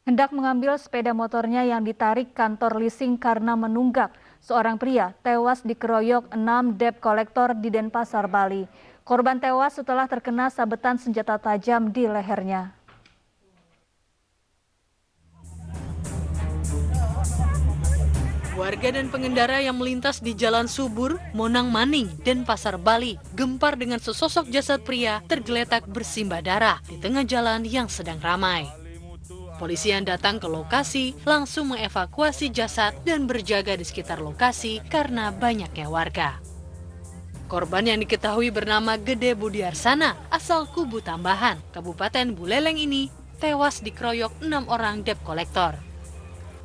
Hendak mengambil sepeda motornya yang ditarik kantor leasing karena menunggak, seorang pria tewas dikeroyok 6 debt kolektor di Denpasar, Bali. Korban tewas setelah terkena sabetan senjata tajam di lehernya. Warga dan pengendara yang melintas di Jalan Subur, Monang Maning, Denpasar, Bali, gempar dengan sesosok jasad pria tergeletak bersimbah darah di tengah jalan yang sedang ramai. Polisi yang datang ke lokasi langsung mengevakuasi jasad dan berjaga di sekitar lokasi karena banyaknya warga. Korban yang diketahui bernama Gede Budiarsana, asal Kubu Tambahan, Kabupaten Buleleng ini tewas dikeroyok 6 orang debt kolektor.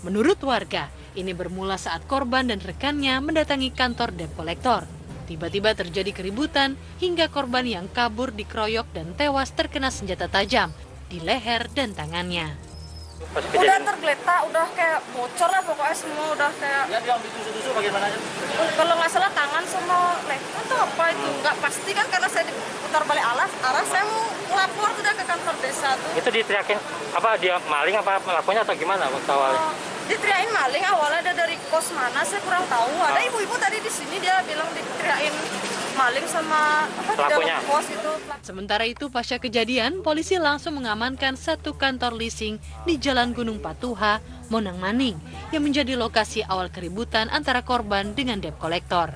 Menurut warga, ini bermula saat korban dan rekannya mendatangi kantor debt kolektor. Tiba-tiba terjadi keributan hingga korban yang kabur dikeroyok dan tewas terkena senjata tajam di leher dan tangannya. Udah tergeletak, udah kayak bocor lah pokoknya semua udah kayak. Ya dia ditusuk-tusuk bagaimana aja? Kalau nggak salah tangan sama leher atau apa itu nggak pasti kan karena saya diputar balik arah saya mau lapor sudah ke kantor desa tuh. Itu diteriakin apa dia maling apa pelakunya atau gimana waktu awalnya? Diteriakin maling awalnya ada dari kos mana saya kurang tahu. Ada ibu-ibu tadi di sini dia bilang diteriakin maling sama apa di dalam kos itu. Sementara itu pasca kejadian, polisi langsung mengamankan satu kantor leasing di Jalan Gunung Patuha, Monang Maning, yang menjadi lokasi awal keributan antara korban dengan debt kolektor.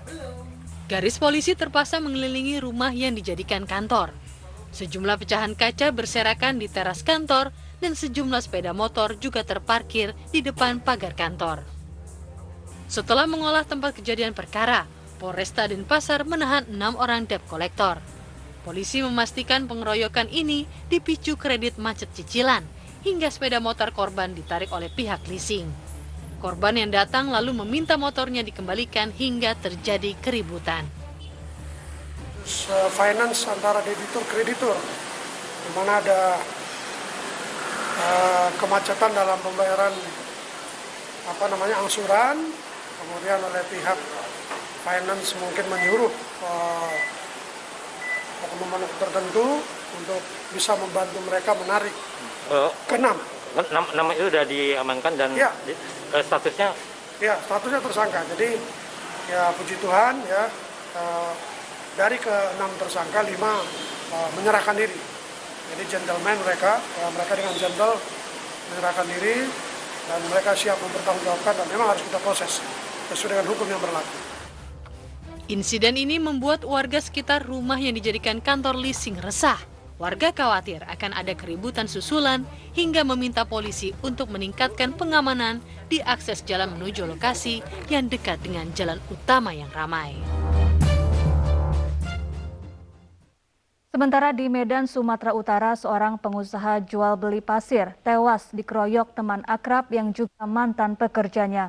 Garis polisi terpasang mengelilingi rumah yang dijadikan kantor. Sejumlah pecahan kaca berserakan di teras kantor dan sejumlah sepeda motor juga terparkir di depan pagar kantor. Setelah mengolah tempat kejadian perkara, Polresta Denpasar menahan 6 orang debt kolektor. Polisi memastikan pengeroyokan ini dipicu kredit macet cicilan hingga sepeda motor korban ditarik oleh pihak leasing. Korban yang datang lalu meminta motornya dikembalikan hingga terjadi keributan. Finance antara debitur kreditur, di mana ada kemacetan dalam pembayaran angsuran, kemudian oleh pihak finance mungkin menyuruh oknum tertentu untuk bisa membantu mereka menarik ke-6. Nama itu sudah diamankan dan ya. Statusnya? Ya, statusnya tersangka. Jadi ya puji Tuhan ya dari ke-6 tersangka 5 menyerahkan diri. Jadi gentleman mereka dengan gentle menyerahkan diri dan mereka siap mempertanggungjawabkan dan memang harus kita proses sesuai dengan hukum yang berlaku. Insiden ini membuat warga sekitar rumah yang dijadikan kantor leasing resah. Warga khawatir akan ada keributan susulan hingga meminta polisi untuk meningkatkan pengamanan di akses jalan menuju lokasi yang dekat dengan jalan utama yang ramai. Sementara di Medan, Sumatera Utara, seorang pengusaha jual beli pasir tewas dikeroyok teman akrab yang juga mantan pekerjanya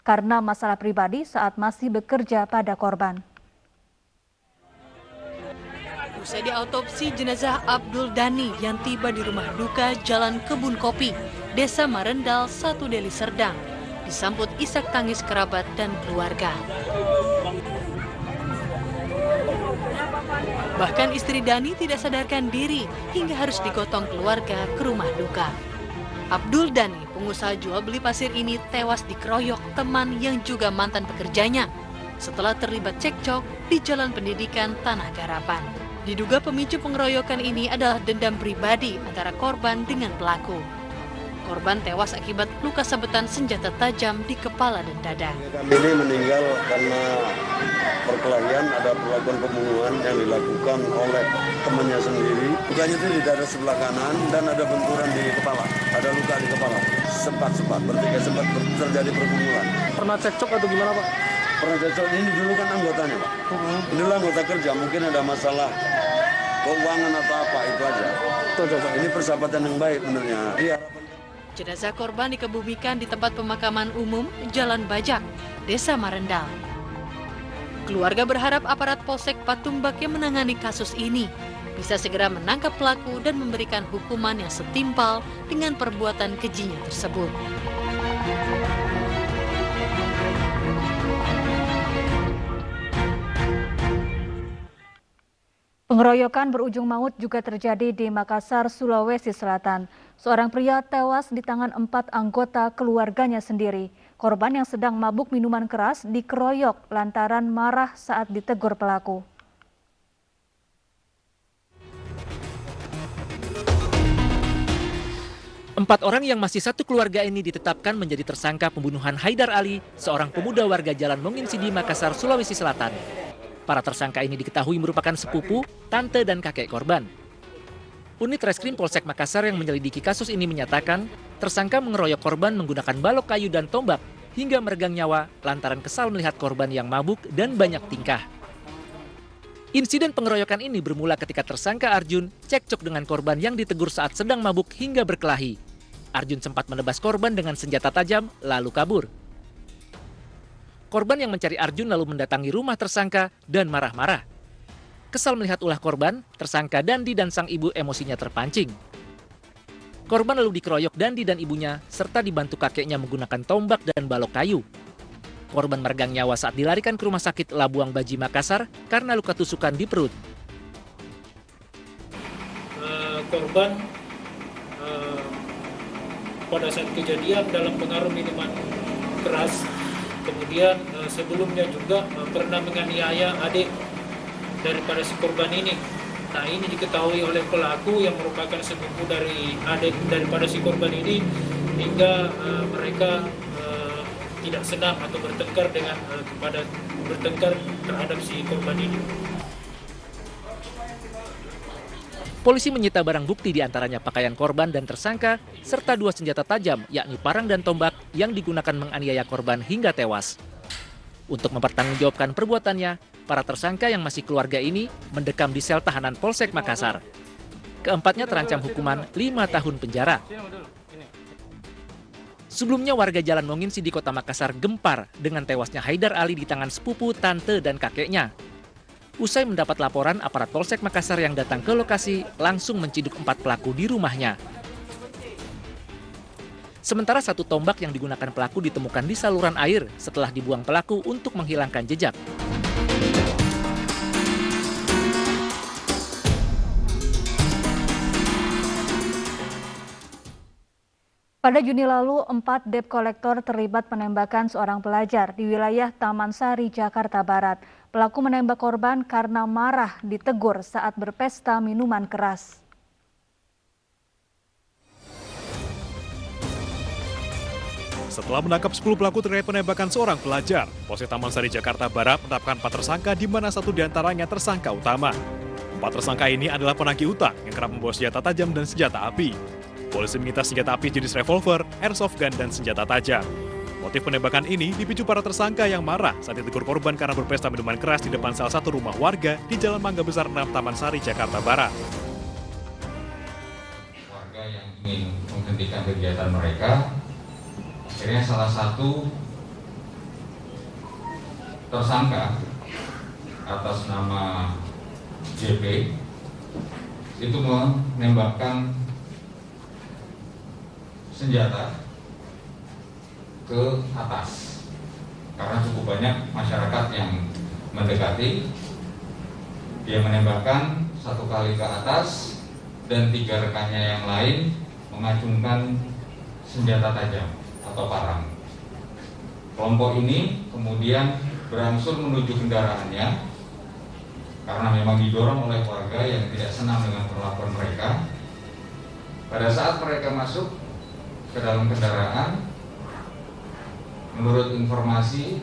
karena masalah pribadi saat masih bekerja pada korban. Usai diautopsi, jenazah Abdul Dani yang tiba di rumah duka Jalan Kebun Kopi, Desa Marendal, 1 Deli Serdang, disambut isak tangis kerabat dan keluarga. Bahkan istri Dani tidak sadarkan diri hingga harus digotong keluarga ke rumah duka. Abdul Dani, pengusaha jual beli pasir ini tewas dikeroyok teman yang juga mantan pekerjanya setelah terlibat cekcok di Jalan Pendidikan Tanah Garapan. Diduga pemicu pengeroyokan ini adalah dendam pribadi antara korban dengan pelaku. Korban tewas akibat luka sabetan senjata tajam di kepala dan dada. Kami ini meninggal karena perkelahian, ada perlakuan pembunuhan yang dilakukan oleh temannya sendiri. Lukanya itu di dada sebelah kanan dan ada benturan di kepala, ada luka di kepala. Sempat terjadi pergumulan. Pernah cekcok atau gimana Pak? Pernah cekcok, ini dulu kan anggotanya Pak. Inilah anggota kerja, mungkin ada masalah keuangan atau apa, itu aja. Ini persahabatan yang baik menurutnya. Iya. Jenazah korban dikebumikan di tempat pemakaman umum Jalan Bajak, Desa Marendal. Keluarga berharap aparat Polsek Patumbak yang menangani kasus ini bisa segera menangkap pelaku dan memberikan hukuman yang setimpal dengan perbuatan kejinya tersebut. Pengeroyokan berujung maut juga terjadi di Makassar, Sulawesi Selatan. Seorang pria tewas di tangan 4 anggota keluarganya sendiri. Korban yang sedang mabuk minuman keras dikeroyok lantaran marah saat ditegur pelaku. Empat orang yang masih satu keluarga ini ditetapkan menjadi tersangka pembunuhan Haidar Ali, seorang pemuda warga Jalan Mongin Sidi, Makassar, Sulawesi Selatan. Para tersangka ini diketahui merupakan sepupu, tante, dan kakek korban. Unit Reskrim Polsek Makassar yang menyelidiki kasus ini menyatakan, tersangka mengeroyok korban menggunakan balok kayu dan tombak hingga meregang nyawa lantaran kesal melihat korban yang mabuk dan banyak tingkah. Insiden pengeroyokan ini bermula ketika tersangka Arjun cekcok dengan korban yang ditegur saat sedang mabuk hingga berkelahi. Arjun sempat menebas korban dengan senjata tajam lalu kabur. Korban yang mencari Arjun lalu mendatangi rumah tersangka dan marah-marah. Kesal melihat ulah korban, tersangka Dandi dan sang ibu emosinya terpancing. Korban lalu dikeroyok Dandi dan ibunya serta dibantu kakeknya menggunakan tombak dan balok kayu. Korban meregang nyawa saat dilarikan ke Rumah Sakit Labuang Baji, Makassar karena luka tusukan di perut. Korban pada saat kejadian dalam pengaruh minuman keras. Kemudian sebelumnya juga pernah menganiaya adik daripada si korban ini. Nah, ini diketahui oleh pelaku yang merupakan sepupu dari adik daripada si korban ini hingga mereka tidak senang atau bertengkar terhadap si korban ini. Polisi menyita barang bukti diantaranya pakaian korban dan tersangka, serta 2 senjata tajam, yakni parang dan tombak yang digunakan menganiaya korban hingga tewas. Untuk mempertanggungjawabkan perbuatannya, para tersangka yang masih keluarga ini mendekam di sel tahanan Polsek Makassar. Keempatnya terancam hukuman 5 tahun penjara. Sebelumnya warga Jalan Mongin Sidi, Kota Makassar gempar dengan tewasnya Haidar Ali di tangan sepupu, tante, dan kakeknya. Usai mendapat laporan, aparat Polsek Makassar yang datang ke lokasi langsung menciduk 4 pelaku di rumahnya. Sementara 1 tombak yang digunakan pelaku ditemukan di saluran air setelah dibuang pelaku untuk menghilangkan jejak. Pada Juni lalu, 4 debt kolektor terlibat penembakan seorang pelajar di wilayah Taman Sari, Jakarta Barat. Pelaku menembak korban karena marah ditegur saat berpesta minuman keras. Setelah menangkap 10 pelaku terkait penembakan seorang pelajar, Polsek Taman Sari, Jakarta Barat menetapkan 4 tersangka di mana 1 diantaranya tersangka utama. 4 tersangka ini adalah penagih utang yang kerap membawa senjata tajam dan senjata api. Polisi menyita senjata api jenis revolver, airsoft gun, dan senjata tajam. Motif penembakan ini dipicu para tersangka yang marah saat ditegur korban karena berpesta minuman keras di depan salah satu rumah warga di Jalan Mangga Besar 6, Taman Sari, Jakarta Barat. Warga yang ingin menghentikan kegiatan mereka, akhirnya salah satu tersangka atas nama JP itu menembakkan senjata ke atas karena cukup banyak masyarakat yang mendekati. Dia menembakkan 1 kali ke atas dan 3 rekannya yang lain mengacungkan senjata tajam atau parang. Kelompok ini kemudian berangsur menuju kendaraannya karena memang didorong oleh warga yang tidak senang dengan perlakuan mereka. Pada saat mereka masuk ke dalam kendaraan, menurut informasi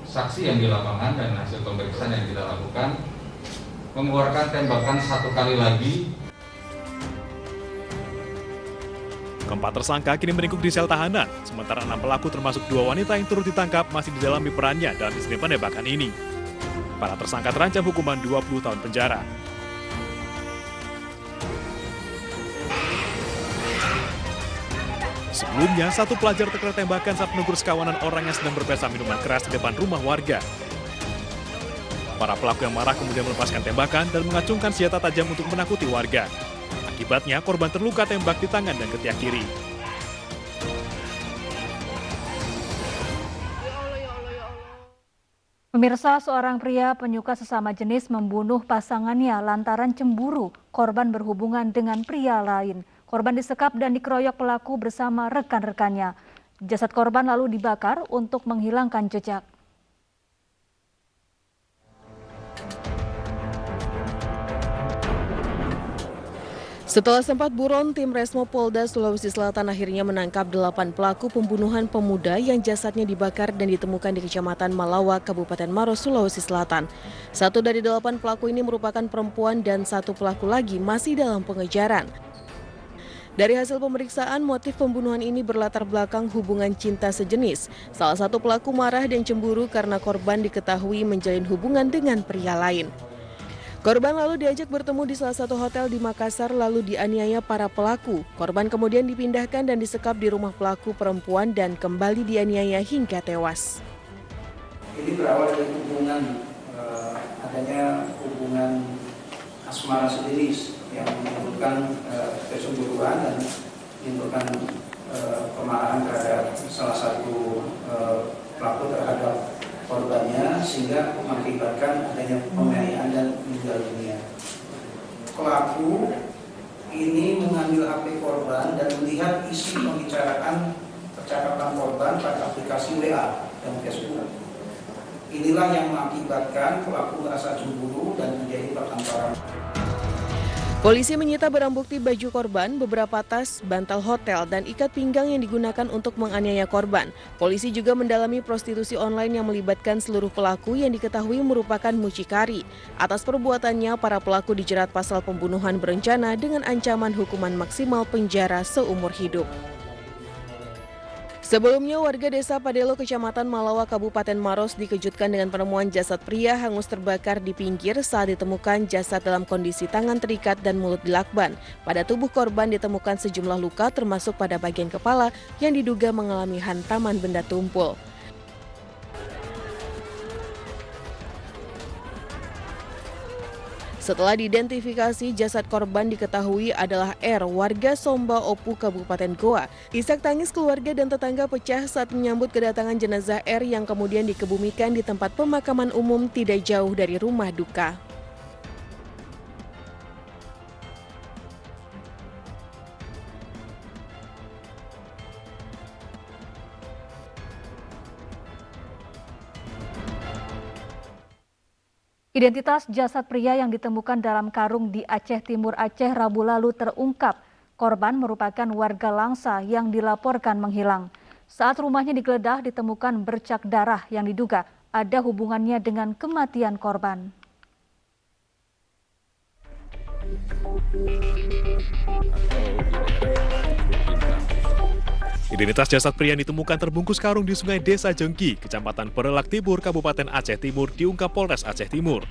saksi yang di lapangan dan hasil pemeriksaan yang kita lakukan, mengeluarkan tembakan 1 kali lagi. Keempat tersangka kini meringkuk di sel tahanan, sementara 6 pelaku termasuk 2 wanita yang turut ditangkap masih didalami perannya dalam insiden penembakan ini. Para tersangka terancam hukuman 20 tahun penjara. Sebelumnya, 1 pelajar terkena tembakan saat menegur sekawanan orang yang sedang berpesta minuman keras di depan rumah warga. Para pelaku yang marah kemudian melepaskan tembakan dan mengacungkan senjata tajam untuk menakuti warga. Akibatnya, korban terluka tembak di tangan dan ketiak kiri. Pemirsa, seorang pria penyuka sesama jenis membunuh pasangannya lantaran cemburu korban berhubungan dengan pria lain. Korban disekap dan dikeroyok pelaku bersama rekan-rekannya. Jasad korban lalu dibakar untuk menghilangkan jejak. Setelah sempat buron, tim Resmo Polda Sulawesi Selatan akhirnya menangkap 8 pelaku pembunuhan pemuda yang jasadnya dibakar dan ditemukan di Kecamatan Malawa, Kabupaten Maros, Sulawesi Selatan. 1 dari 8 pelaku ini merupakan perempuan dan 1 pelaku lagi masih dalam pengejaran. Dari hasil pemeriksaan, motif pembunuhan ini berlatar belakang hubungan cinta sejenis. Salah satu pelaku marah dan cemburu karena korban diketahui menjalin hubungan dengan pria lain. Korban lalu diajak bertemu di salah satu hotel di Makassar lalu dianiaya para pelaku. Korban kemudian dipindahkan dan disekap di rumah pelaku perempuan dan kembali dianiaya hingga tewas. Ini berawal dari adanya hubungan asmara sejenis yang menimbulkan kecemburuan dan menimbulkan kemarahan terhadap salah satu pelaku terhadap korbannya sehingga mengakibatkan adanya penganiayaan dan meninggal dunia. Pelaku ini mengambil HP korban dan melihat isi pembicaraan percakapan korban pada aplikasi WA dan Facebook. Inilah yang mengakibatkan pelaku merasa cemburu dan menjadi pertengkaran. Polisi menyita barang bukti baju korban, beberapa tas, bantal hotel, dan ikat pinggang yang digunakan untuk menganiaya korban. Polisi juga mendalami prostitusi online yang melibatkan seluruh pelaku yang diketahui merupakan mucikari. Atas perbuatannya, para pelaku dijerat pasal pembunuhan berencana dengan ancaman hukuman maksimal penjara seumur hidup. Sebelumnya, warga desa Padelo, Kecamatan Malawa, Kabupaten Maros dikejutkan dengan penemuan jasad pria hangus terbakar di pinggir saat ditemukan jasad dalam kondisi tangan terikat dan mulut dilakban. Pada tubuh korban ditemukan sejumlah luka termasuk pada bagian kepala yang diduga mengalami hantaman benda tumpul. Setelah diidentifikasi, jasad korban diketahui adalah R, warga Somba Opu, Kabupaten Goa. Isak tangis keluarga dan tetangga pecah saat menyambut kedatangan jenazah R yang kemudian dikebumikan di tempat pemakaman umum tidak jauh dari rumah duka. Identitas jasad pria yang ditemukan dalam karung di Aceh Timur Aceh Rabu lalu terungkap. Korban merupakan warga Langsa yang dilaporkan menghilang. Saat rumahnya digeledah ditemukan bercak darah yang diduga ada hubungannya dengan kematian korban. Identitas jasad pria yang ditemukan terbungkus karung di Sungai Desa Jengki, Kecamatan Perelak Tibur, Kabupaten Aceh Timur, diungkap Polres Aceh Timur.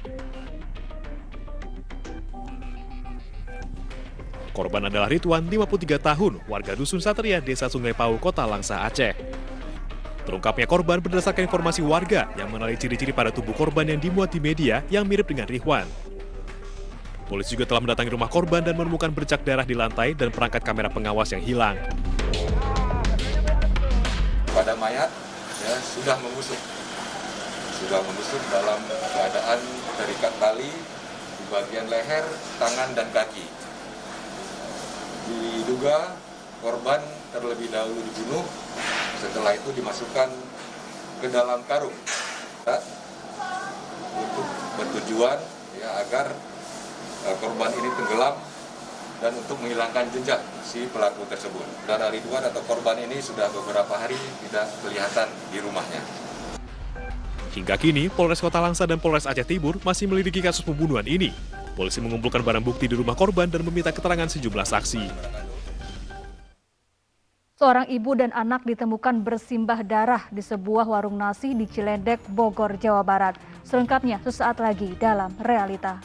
Korban adalah Ridwan, 53 tahun, warga Dusun Satria, Desa Sungai Pau, Kota Langsa, Aceh. Terungkapnya korban berdasarkan informasi warga yang mengenali ciri-ciri pada tubuh korban yang dimuat di media yang mirip dengan Ridwan. Polisi juga telah mendatangi rumah korban dan menemukan bercak darah di lantai dan perangkat kamera pengawas yang hilang. Pada mayat sudah membusuk dalam keadaan terikat tali di bagian leher, tangan, dan kaki. Diduga korban terlebih dahulu dibunuh, setelah itu dimasukkan ke dalam karung untuk bertujuan agar korban ini tenggelam dan untuk menghilangkan jejak si pelaku tersebut. Dan Ridwan atau korban ini sudah beberapa hari tidak kelihatan di rumahnya. Hingga kini, Polres Kota Langsa dan Polres Aceh Timur masih melidiki kasus pembunuhan ini. Polisi mengumpulkan barang bukti di rumah korban dan meminta keterangan sejumlah saksi. Seorang ibu dan anak ditemukan bersimbah darah di sebuah warung nasi di Ciledeg, Bogor, Jawa Barat. Selengkapnya sesaat lagi dalam Realita.